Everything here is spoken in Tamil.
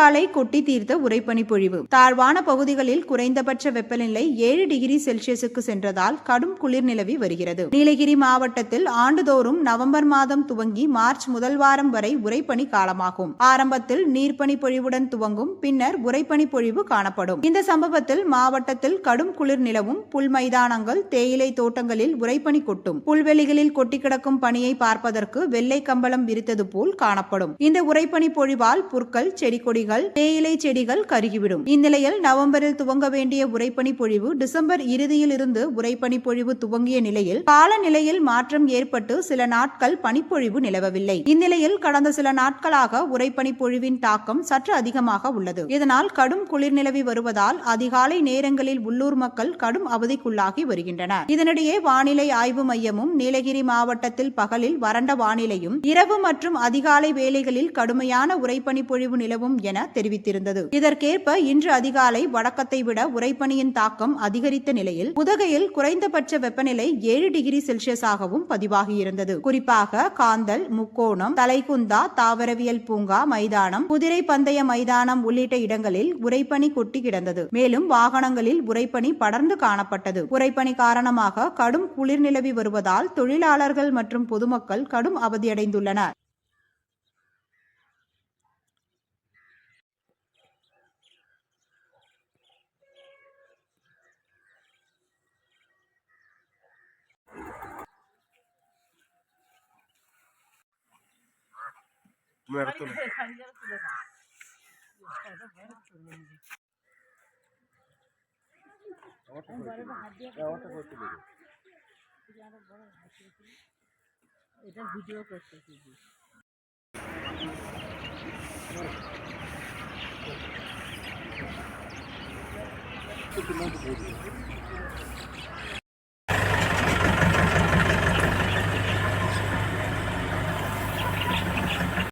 அதிகாலை கொட்டி தீர்த்த உறைபனி பொழிவு. தாழ்வான பகுதிகளில் குறைந்தபட்ச வெப்பநிலை 7 டிகிரி செல்சியஸுக்கு சென்றதால் கடும் குளிர் நிலவி வருகிறது. நீலகிரி மாவட்டத்தில் ஆண்டுதோறும் நவம்பர் மாதம் துவங்கி மார்ச் முதல் வாரம் வரை உறைபனி காலமாகும். ஆரம்பத்தில் நீர்பனி பொழிவுடன் துவங்கும், பின்னர் உறைபனி பொழிவு காணப்படும். இந்த சம்பவத்தில் மாவட்டத்தில் கடும் குளிர் நிலவும். புல் மைதானங்கள், தேயிலை தோட்டங்களில் உறைபனி கொட்டும். புல்வெளிகளில் கொட்டி கிடக்கும் பனியை பார்ப்பதற்கு வெள்ளை கம்பளம் விரித்தது போல் காணப்படும். இந்த உறைபனி பொழிவால் புற்கள், செடி கொடிகள், தேயிலை செடிகள் கருகிவிடும். இந்நிலையில் நவம்பரில் துவங்க வேண்டிய உறைபனி பொழிவு டிசம்பர் இறுதியில் இருந்து உறைபனி பொழிவு துவங்கிய நிலையில் காலநிலையில் மாற்றம் ஏற்பட்டு சில நாட்கள் பனிப்பொழிவு நிலவவில்லை. இந்நிலையில் கடந்த சில நாட்களாக உறைபனி பொழிவின் தாக்கம் சற்று அதிகமாக உள்ளது. இதனால் கடும் குளிர் நிலவி வருவதால் அதிகாலை நேரங்களில் உள்ளூர் மக்கள் கடும் அவதிக்குள்ளாகி வருகின்றனர். இதனிடையே வானிலை ஆய்வு மையமும் நீலகிரி மாவட்டத்தில் பகலில் வறண்ட வானிலையும், இரவு மற்றும் அதிகாலை வேளைகளில் கடுமையான உறைபனி பொழிவு நிலவும் என தெரிவித்திருந்தது. இதற்கேற்ப இன்று அதிகாலை வழக்கத்தை விட உறைபனியின் தாக்கம் அதிகரித்த நிலையில் உதகையில் குறைந்தபட்ச வெப்பநிலை 7 டிகிரி செல்சியஸாகவும் பதிவாகியிருந்தது. குறிப்பாக காந்தல், முக்கோணம், தலைக்குந்தா தாவரவியல் பூங்கா மைதானம், குதிரை பந்தய மைதானம் உள்ளிட்ட இடங்களில் உறைபனி கொட்டி கிடந்தது. மேலும் வாகனங்களில் உறைபனி படர்ந்து காணப்பட்டது. உறைபனி காரணமாக கடும் குளிர் நிலவி வருவதால் தொழிலாளர்கள் மற்றும் பொதுமக்கள் கடும் அவதியடைந்துள்ளனர். এটা ভিডিও করতেছি।